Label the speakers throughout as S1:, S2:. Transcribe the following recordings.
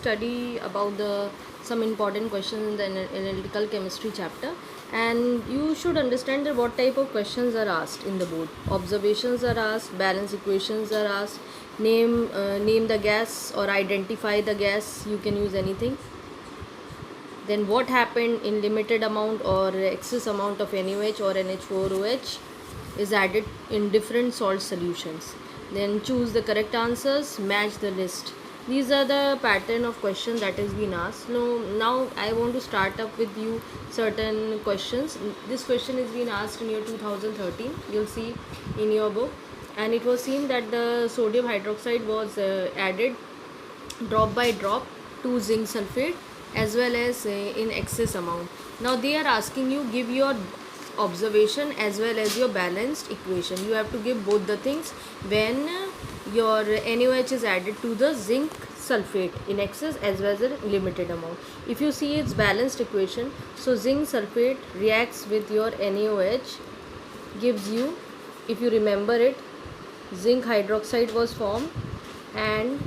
S1: study about the some important questions in the analytical chemistry chapter, and you should understand that what type of questions are asked in the board. Observations are asked, balance equations are asked, name the gas or identify the gas. You can use anything. Then what happened in limited amount or excess amount of NaOH or NH4OH is added in different salt solutions. Then choose the correct answers, match the list. These are the pattern of question that has been asked. Now I want to start up with you certain questions. This question is being asked in year 2013. You'll see in your book, and it was seen that the sodium hydroxide was added drop by drop to zinc sulfate as well as in excess amount. Now they are asking you give your observation as well as your balanced equation. You have to give both the things when your NaOH is added to the zinc sulfate in excess as well as a limited amount. If you see its balanced equation, so zinc sulfate reacts with your NaOH, gives you, if you remember it, zinc hydroxide was formed and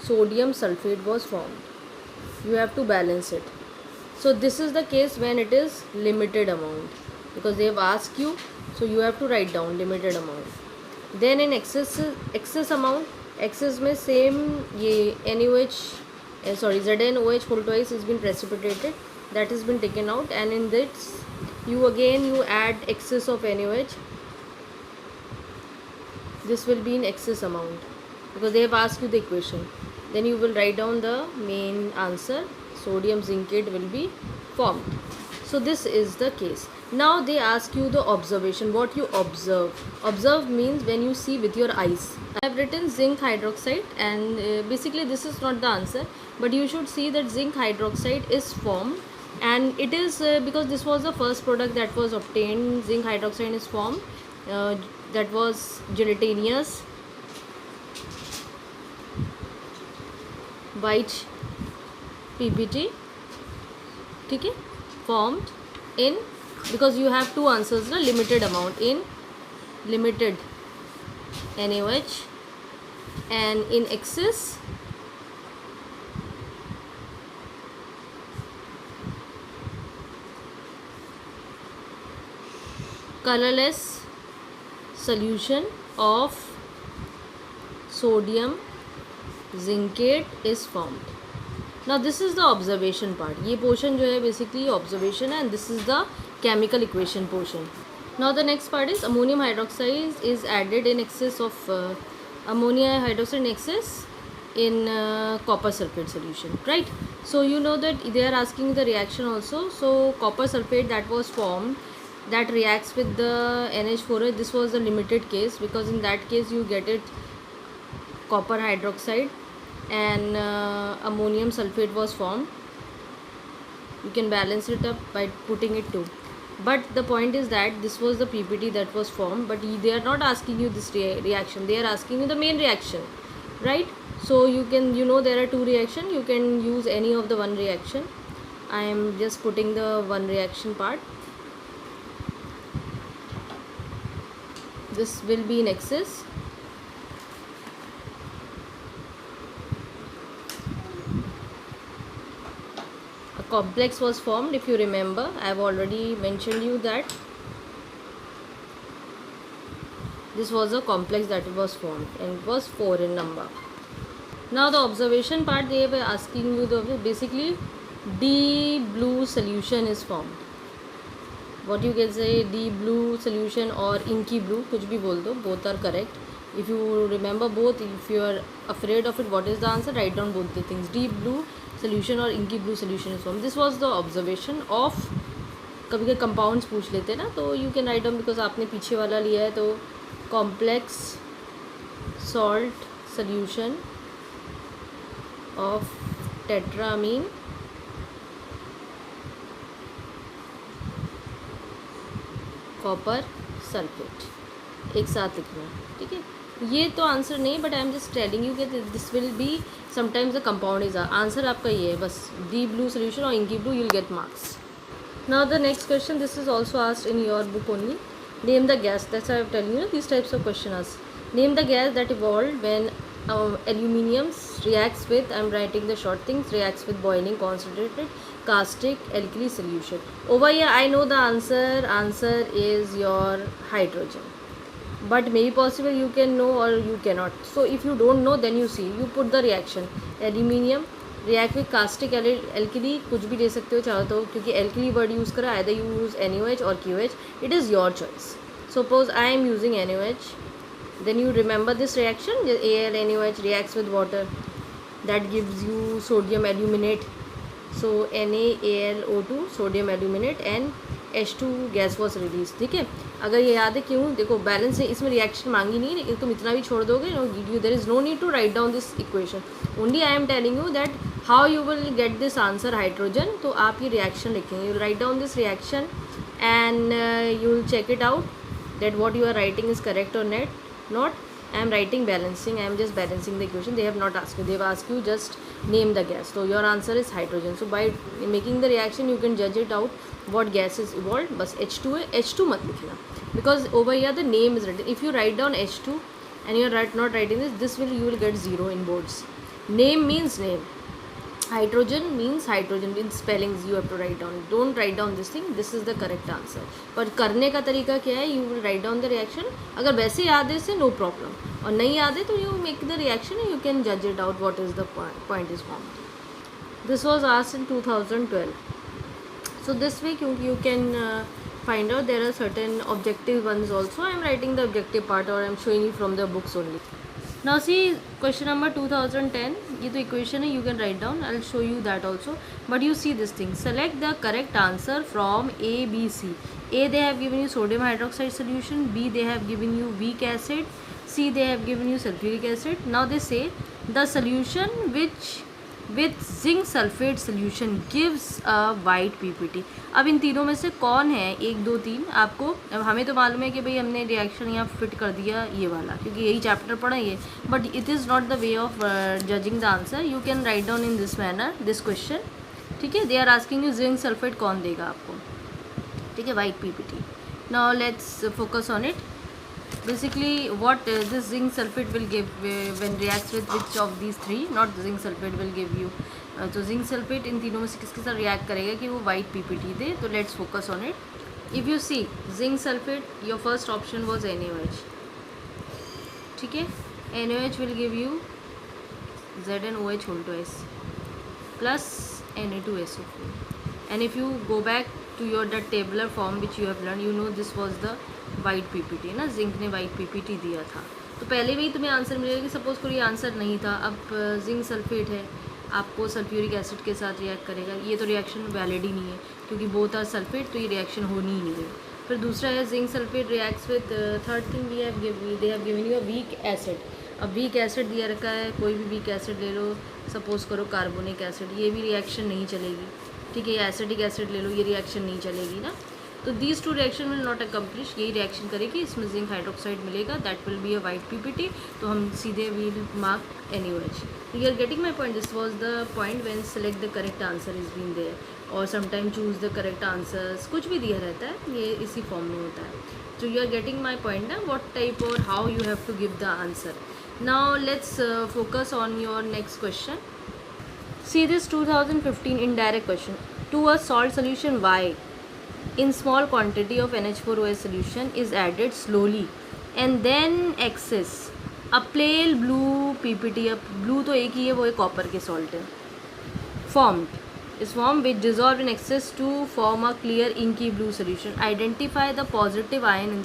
S1: sodium sulfate was formed. You have to balance it. So this is the case when it is limited amount, because they have asked you, so you have to write down limited amount. Then in excess amount, excess में same ये NaOH ZnOH whole twice has been precipitated, that has been taken out, and in this you add excess of NaOH. This will be in excess amount because they have asked you the equation. Then you will write down the main answer, sodium zincate will be formed. So this is the case. Now they ask you the observation, what you observe. Observe means when you see with your eyes. I have written zinc hydroxide, and basically this is not the answer, but you should see that zinc hydroxide is formed, and it is because this was the first product that was obtained. Zinc hydroxide is formed, that was gelatinous white PPT, okay, formed in, because you have two answers, the limited amount in limited NaOH and in excess colorless solution of sodium zincate is formed. Now this is the observation part. ये portion जो है basically observation है, and this is the chemical equation portion. Now the next part is ammonium hydroxide is added in excess of ammonia hydroxide in excess in copper sulfate solution, right? So you know that they are asking the reaction also. So copper sulfate that was formed, that reacts with the NH4. This was a limited case because in that case you get it copper hydroxide and ammonium sulfate was formed. You can balance it up by putting it too, but the point is that this was the PPT that was formed, but they are not asking you this reaction, they are asking you the main reaction, right? So you can, there are two reactions, you can use any of the one reaction. I am just putting the one reaction part. This will be in excess. A complex was formed, if you remember. I have already mentioned you that this was a complex that was formed, and it was 4 in number. Now the observation part, they were asking you the basically D blue solution is formed. What you can say, D blue solution or inky blue, कुछ भी बोल दो, both are correct. If you remember both, if you are afraid of it, what is the answer? Write down both the things. D blue solution or inky blue solution is formed. This was the observation of, कभी कभी compounds पूछ लेते हैं ना, तो you can write down because आपने पीछे वाला लिया है, तो complex salt solution of tetramine copper sulphate, एक साथ लिखना, ठीक है? ये तो आंसर नहीं, but I am just telling you कि this will be sometimes the compound is answer आपका ये है, बस डी ब्लू सोल्यूशन और inky blue, you will get marks. Now the next question, this is also asked in your book only. Name the gas, that's I am telling you, this types of question asked. Name the gas that evolved when Aluminium reacts with, I'm writing the short things, reacts with boiling concentrated caustic alkali solution. Over here I know the answer is your hydrogen, but maybe possible you can know or you cannot. So if you don't know, then you see, you put the reaction. Aluminium react with caustic alkali, कुछ भी ले सकते हो चाहो तो, क्योंकि alkali word use करा, either you use NaOH or QH, it is your choice. Suppose I am using NaOH, then you remember this reaction, AlNaOH reacts with water, that gives you sodium aluminate. So NaAlO2 sodium aluminate and H2 gas was release. ठीक है, अगर ये याद है क्यों, देखो balance है, इसमें रिएक्शन मांगी नहीं, लेकिन तुम इतना भी छोड़ दोगे, you there is no need to write down this equation. Only I am telling you that how you will get this answer hydrogen. तो आप ये रिएक्शन लिखेंगे, you write down this reaction and you will check it out that what you are writing is correct or not. I am writing balancing, I am just balancing the equation. They have not asked you, they have asked you just name the gas. So your answer is hydrogen. So by making the reaction you can judge it out what gas is evolved. बस H2 है, H2 मत लिखना, because over here the name is written. If you write down H2 and you are not writing this will, you will get 0 in boards. Name means name, hydrogen means hydrogen, in spellings you have to write down. Don't write down this thing, this is the correct answer. पर करने का तरीका क्या है, you will write down the reaction. अगर वैसे याद है से no problem, और नहीं याद है तो you make the reaction and you can judge it out what is the point is formed. This was asked in 2012. So this way you can find out. There are certain objective ones also. I am writing the objective part or I am showing you from the books only. Now see question number 2010. ये तो equation है, you can write down, I'll show you that also. But you see this thing, select the correct answer from A, B, C. A they have given you sodium hydroxide solution, B they have given you weak acid, C they have given you sulfuric acid. Now they say the solution which with zinc sulfate solution gives a white PPT. अब इन तीनों में से कौन है 1, 2, 3 आपको, अब हमें तो मालूम है कि भाई हमने रिएक्शन यहाँ फिट कर दिया ये वाला, क्योंकि यही चैप्टर पढ़ा ये, but it is not the way of judging the answer. You can write down in this manner this question. ठीक है, they are asking you zinc sulphate कौन देगा आपको. ठीक है, white PPT. Now let's focus on it. Basically what this zinc sulfate will give when reacts with which of these three, not the zinc sulfate will give you. तो zinc sulfate इन तीनों में से किसके साथ react करेगा कि वो white PPT दे. तो let's focus on it. If you see zinc sulfate, your first option was NaOH. ठीक है, NaOH will give you ZnOH whole twice plus Na2SO4. And if you go back to your that tabular form which you have learned, you know this was the white PPT ना, zinc ने white PPT दिया था. तो पहले भी तुम्हें answer मिलेगा कि सपोज कोई आंसर नहीं था, अब जिंक सल्फेट है, आपको सल्फ्यूरिक एसिड के साथ रिएक्ट करेगा. ये तो रिएक्शन वैलिड ही नहीं है क्योंकि बोथ आर सल्फेट, तो ये रिएक्शन होनी ही नहीं है. फिर दूसरा है zinc sulphate reacts with, third thing they have given you a weak acid. अब वीक एसिड दिया रखा है, कोई भी वीक एसिड ले लो, सपोज करो कार्बोनिक एसिड, ये भी रिएक्शन नहीं चलेगी. ठीक है, एसिडिक एसिड ले लो, ये रिएक्शन नहीं चलेगी ना. तो these two reaction will not accomplish, यही रिएक्शन करेगी, इसमें जिंक हाइड्रोक्साइड मिलेगा, that will be a white PPT. तो हम सीधे will mark NaOH. You are getting my point. This was the point when select the correct answer is been there, और sometime choose the correct answers, कुछ भी दिया रहता है, ये इसी फॉर्म में होता है. तो you are getting my point ना, वॉट टाइप और how you have to give the answer. Now let's focus on your next question. See this 2015 indirect question. To a salt solution Y in small quantity of NH4OH solution is added slowly and then excess a pale blue PPT. अब blue तो एक ही है, वो एक copper के salt है. Formed is formed which dissolve in excess to form a clear inky blue solution. Identify the positive ion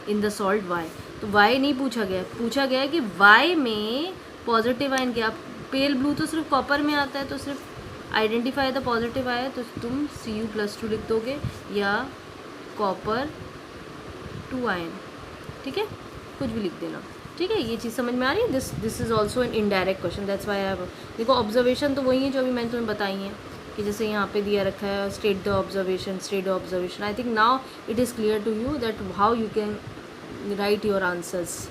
S1: in the salt Y. तो Y नहीं पूछा गया, पूछा गया कि Y में पॉजिटिव आयन क्या. पेल ब्लू तो सिर्फ कॉपर में आता है, तो सिर्फ आइडेंटिफाई द पॉजिटिव आया, तो तुम Cu+2 लिख दोगे या कॉपर 2 आयन. ठीक है, कुछ भी लिख देना. ठीक है, ये चीज़ समझ में आ रही है. This is also an indirect question, that's why I have. देखो ऑब्जर्वेशन तो वही है जो अभी मैंने तुम्हें बताई है, कि जैसे यहाँ पे दिया रखा है state the observation. I think now it is clear to you that how you can write your answers.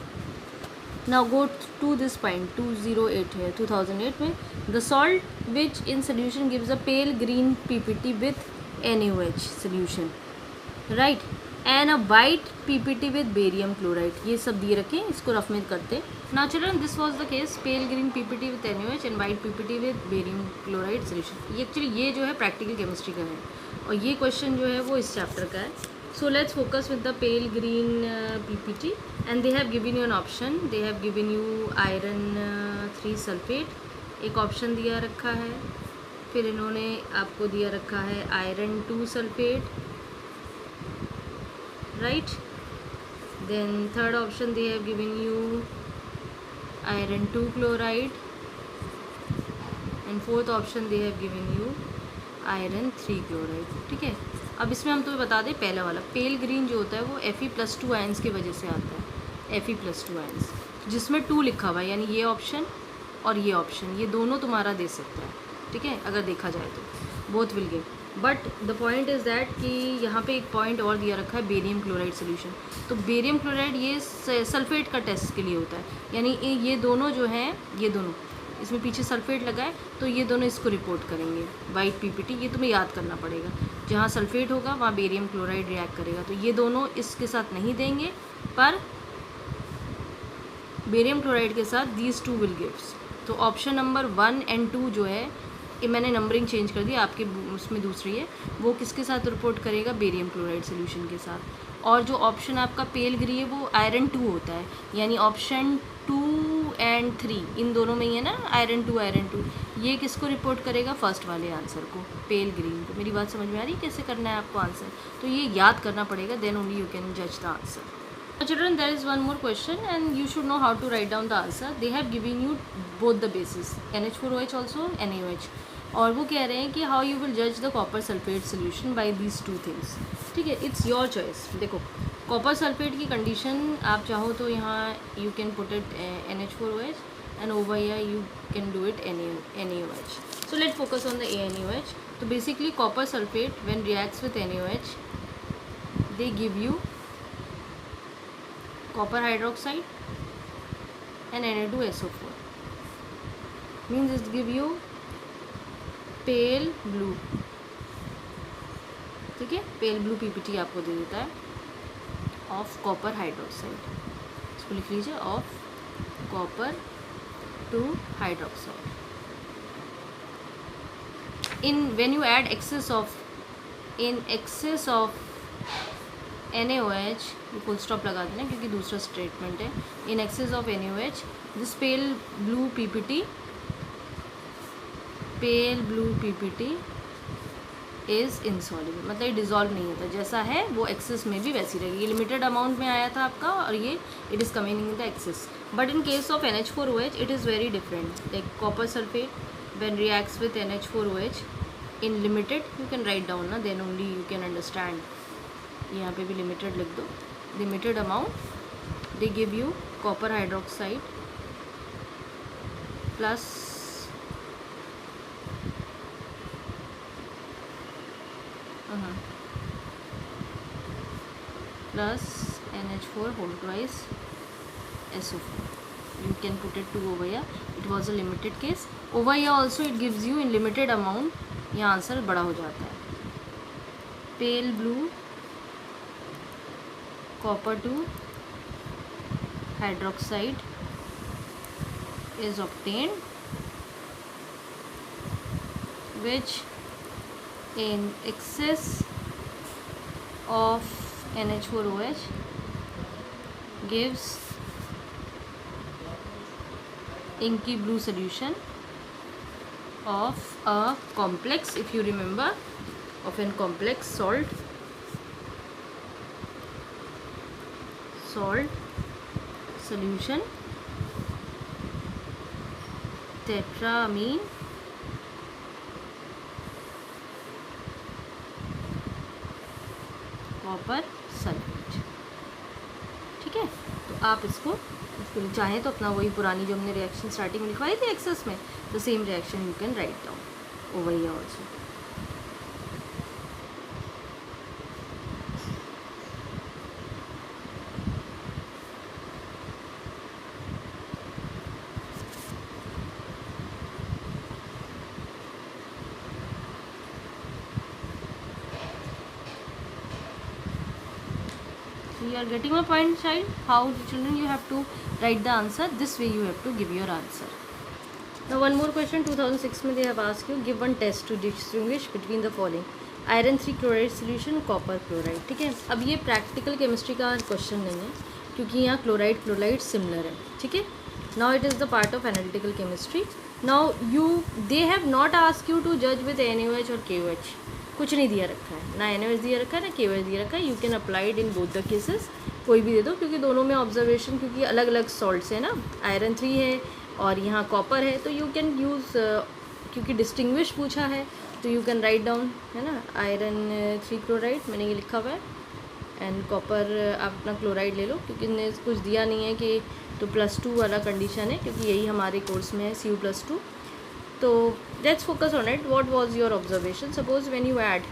S1: Now go to this point 208 here, 2008 में the salt which in solution gives a pale green PPT with NaOH solution, right, and a white PPT with barium chloride, ये सब दिए रखें, इसको rough में करते। Now children this was the case, pale green PPT with NaOH and white PPT with barium chloride solution. ये actually ये जो है प्रैक्टिकल केमिस्ट्री का है और ये क्वेश्चन जो है वो इस चैप्टर का है। So let's focus with the pale green PPT and they have given you an option, they have given you iron 3 sulphate, एक ऑप्शन दिया रखा है, फिर इन्होंने आपको दिया रखा है iron 2 sulphate, right, then third option they have given you iron 2 chloride and fourth option they have given you iron 3 chloride। ठीक है, अब इसमें हम तुम्हें बता दें, पहला वाला पेल ग्रीन जो होता है वो Fe+2 आयंस की वजह से आता है, Fe+2 आयंस, जिसमें 2 लिखा हुआ है, यानी ये ऑप्शन और ये ऑप्शन, ये दोनों तुम्हारा दे सकता है। ठीक है, अगर देखा जाए तो both will give, but the point is that कि यहाँ पे एक पॉइंट और दिया रखा है बेरियम क्लोराइड सोल्यूशन। तो बेरियम क्लोराइड ये सल्फेट का टेस्ट के लिए होता है, यानी ये दोनों जो हैं, ये दोनों इसमें पीछे सल्फेट लगा है तो ये दोनों इसको रिपोर्ट करेंगे, वाइट पीपीटी, ये तुम्हें याद करना पड़ेगा, जहाँ सल्फेट होगा वहाँ बेरियम क्लोराइड रिएक्ट करेगा, तो ये दोनों इसके साथ नहीं देंगे, पर बेरियम क्लोराइड के साथ दीज 2 विल गिव्स। तो ऑप्शन नंबर 1 एंड 2 जो है, ये मैंने नंबरिंग चेंज कर दी, आपके उसमें दूसरी है, वो किसके साथ रिपोर्ट करेगा, बेरियम क्लोराइड सोल्यूशन के साथ। और जो ऑप्शन आपका पेल ग्री है वो आयरन 2 होता है, यानी ऑप्शन 2 एंड 3 इन दोनों में ही है ना, आयरन 2, ये किसको रिपोर्ट करेगा, फर्स्ट वाले आंसर को, पेल ग्रीन को। मेरी बात समझ में आ रही है कैसे करना है आपको आंसर, तो ये याद करना पड़ेगा, देन ओनली यू कैन जज the answer. Children, there is one more question and you should know how to write down the answer. They have given you both the bases, NH4OH also, NaOH, और वो कह रहे हैं कि how you will judge the copper sulfate solution by these 2 things। ठीक है, it's your choice। देखो, copper sulphate की कंडीशन आप चाहो तो यहाँ you can put it NH4OH and over here you can do it NaOH। So let's focus on the NaOH। तो basically copper sulfate when reacts with NaOH, they give you copper hydroxide and Na2SO4, means it give you pale blue। ठीक है, पेल blue PPT आपको दे देता है of copper hydroxide, इसको लिख लीजिए, of copper 2 hydroxide. In when you add excess of NaOH, full stop लगा देना क्योंकि दूसरा स्टेटमेंट है, in excess of NaOH this pale blue PPT is insoluble, मतलब ये डिज़ोल्व नहीं होता, जैसा है वो एक्सेस में भी वैसी रहेगी। ये लिमिटेड अमाउंट में आया था आपका और ये it is coming in the excess, but in case of NH4OH it is very different, like copper sulphate when reacts with NH4OH in limited, you can write down ना, then only you can understand. यहाँ पे भी limited लिख दो, limited amount, they give you copper hydroxide plus NH4 whole twice SO4, you can put it 2 over here, it was a limited case, over here also it gives you in limited amount, यहाँ answer बड़ा हो जाता है। Pale blue copper 2 hydroxide is obtained, which in excess of NH4OH gives inky blue solution of a complex, if you remember, of a complex salt solution tetramine copper sulphate. ठीक है, तो आप इसको चाहें तो अपना वही पुरानी जो हमने रिएक्शन स्टार्टिंग में लिखवाई थी एक्सेस में, the same reaction you can write down over here also. So you are getting my point, child? How children you have to write the answer, this way you have to give your answer. Now one more question, 2006 में they have asked you, give one test to distinguish between the following: iron 3 chloride solution, copper chloride. ठीक है, अब ये practical chemistry का question नहीं है क्योंकि यहाँ क्लोराइड क्लोराइड सिमिलर है. ठीक है, now it is the part of analytical chemistry. Now they have not ask you to जज विद NaOH और KOH. कुछ नहीं दिया रखा है, ना NaOH दिया रखा है ना KOH दिया रखा है. You can apply it in both the cases, कोई भी दे दो, क्योंकि दोनों में ऑब्जर्वेशन, क्योंकि अलग अलग सॉल्ट्स है ना, आयरन 3 है और यहाँ कॉपर है, तो यू कैन यूज़, क्योंकि डिस्टिंग्विश पूछा है तो यू कैन राइट डाउन, है ना, आयरन 3 क्लोराइड मैंने ये लिखा हुआ है, एंड कॉपर आप अपना क्लोराइड ले लो, क्योंकि इन्हें कुछ दिया नहीं है कि तो +2 वाला कंडीशन है, क्योंकि यही हमारे कोर्स में है Cu+2. तो let's focus on it. What was your observation? Suppose when you add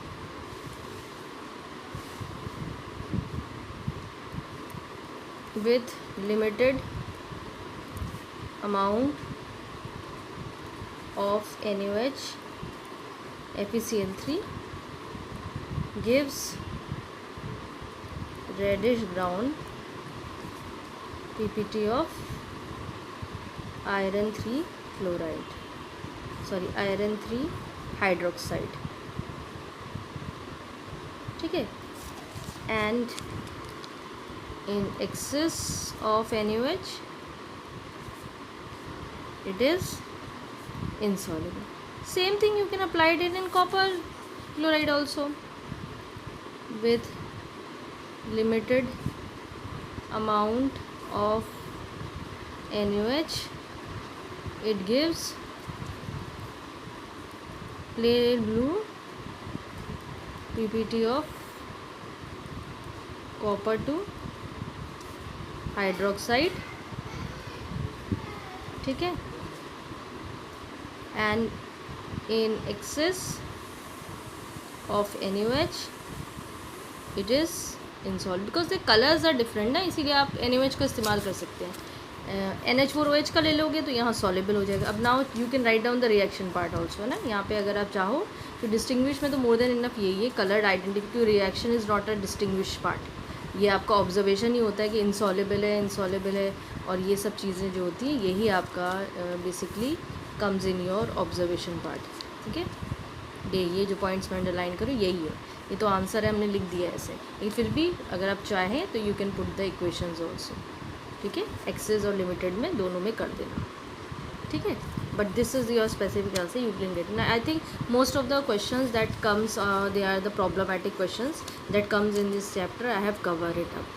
S1: with limited amount of NaOH, FeCl3 gives reddish brown PPT of iron 3 chloride, sorry iron 3 hydroxide. ठीक है, and in excess of NaOH it is insoluble. Same thing you can apply it in copper chloride also. With limited amount of NaOH it gives pale blue PPT of copper to hydroxide. ठीक है, and in excess of NaOH it is insolvable, because the colours are different ना, इसीलिए आप NaOH का इस्तेमाल कर सकते हैं. NH4OH का ले लोगे तो यहाँ सॉलेबल हो जाएगा. अब now you can write down the reaction part also, है ना, यहाँ पे अगर आप चाहो तो डिस्टिंग्विश में तो मोर देन इनफ यही है, coloured identity. Reaction is not a distinguish part, ये आपका ऑब्जर्वेशन ही होता है कि इंसॉलेबल है, और ये सब चीज़ें जो होती हैं यही आपका basically comes in your observation part. ठीक है, ये जो पॉइंट्स मैं अंडरलाइन करूँ यही है. ये तो आंसर है, हमने लिख दिया है ऐसे, लेकिन फिर भी अगर आप चाहें तो you can put the equations also. ठीक है, एक्सेस और लिमिटेड में दोनों में कर देना. ठीक है, but this is your specific answer, you can get it. Now I think most of the questions that comes they are the problematic questions that comes in this chapter. I have covered it up.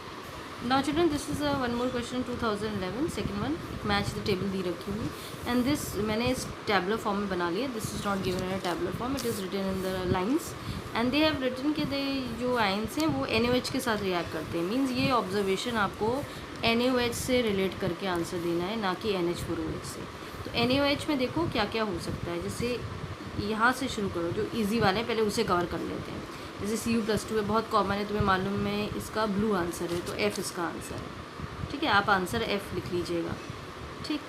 S1: Now children, this is one more question 2011 second one. Match the table दी रखी हुई, and this मैंने इस tabular form में बना लिया. This is not given in a tabular form, it is written in the lines, and they have written कि they जो ions हैं वो NaOH के साथ react करते हैं. Means ये observation आपको NaOH से relate करके आंसर देना है, ना कि NH4OH से. तो NaOH में देखो क्या क्या हो सकता है. जैसे यहाँ से शुरू करो, जो इजी वाले पहले उसे कवर कर लेते हैं. जैसे Cu+2 है, बहुत कॉमन है, तुम्हें मालूम है, इसका ब्लू आंसर है, तो F इसका आंसर है. ठीक है, आप आंसर F लिख लीजिएगा. ठीक,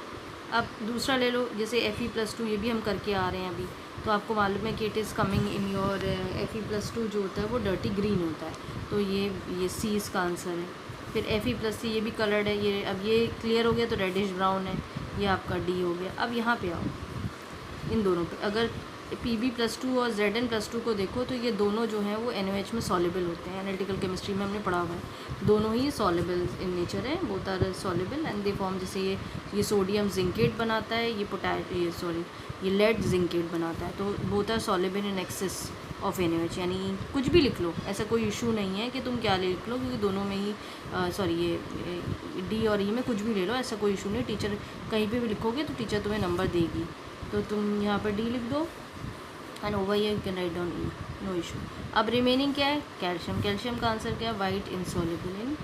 S1: अब दूसरा ले लो, जैसे Fe+2, ये भी हम करके आ रहे हैं अभी, तो आपको मालूम है कि it is coming in your Fe+2 जो होता है वो डर्टी ग्रीन होता है, तो ये C इसका आंसर है. फिर Fe+3 ये भी कलर्ड है, ये अब ये क्लियर हो गया तो रेडिश ब्राउन है, ये आपका D हो गया. अब यहाँ पे आओ, इन दोनों पे अगर Pb+2 और Zn+2 को देखो तो ये दोनों जो हैं वो NaOH में सॉलेबल होते हैं. एनालिटिकल केमिस्ट्री में हमने पढ़ा हुआ है, दोनों ही सॉलेबल इन नेचर है, both are soluble and they form. जैसे ये सोडियम जिंकेट बनाता है, ये लेड जिंकेट बनाता है, तो both are soluble in excess of NaOH. यानी कुछ भी लिख लो, ऐसा कोई इशू नहीं है कि तुम क्या लिख लो, क्योंकि दोनों में ही ये D और E में कुछ भी ले लो, ऐसा कोई इशू नहीं. टीचर कहीं पे भी लिखोगे तो टीचर तुम्हें नंबर देगी, तो तुम यहाँ पर D लिख दो and over here you can write down E, no issue. अब रिमेनिंग क्या है? कैल्शियम का आंसर क्या है? White insoluble in.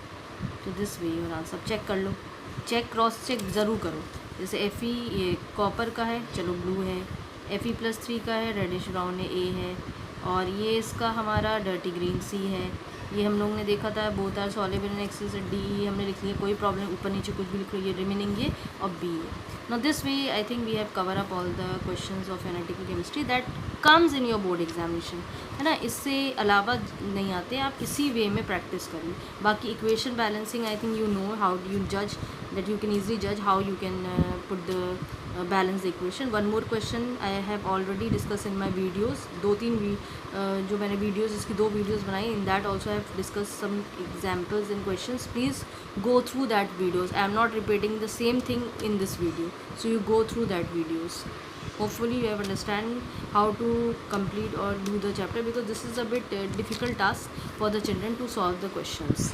S1: तो this way your answer. Check कर लो, चेक क्रॉस चेक ज़रूर करो. जैसे Fe ये कॉपर का है, चलो ब्लू है. Fe+3 का है, रेडिश ब्राउन है, A है. और ये इसका हमारा डर्टी ग्रीन C है. ये हम लोग ने देखा था, both are soluble in excess, डी हमने लिख लिया, कोई प्रॉब्लम ऊपर नीचे कुछ भी लिख लो, ये रिमेनिंग ये और बी है. Now this way I think we have covered up all the questions of analytical chemistry that comes in your board examination, है ना. इससे अलावा नहीं आते, आप इसी वे में प्रैक्टिस करिए. बाकी equation balancing I think you know how you जज, that you can easily judge how you can put the balance the equation. One more question I have already discussed in my videos, दो तीन जो मैंने videos, इसकी 2 videos बनाई, in that also I have discussed some examples and questions. Please go through that videos. I am not repeating the same thing in this video, so you go through that videos. Hopefully you have understand how to complete or do the chapter, because this is a bit difficult task for the children to solve the questions.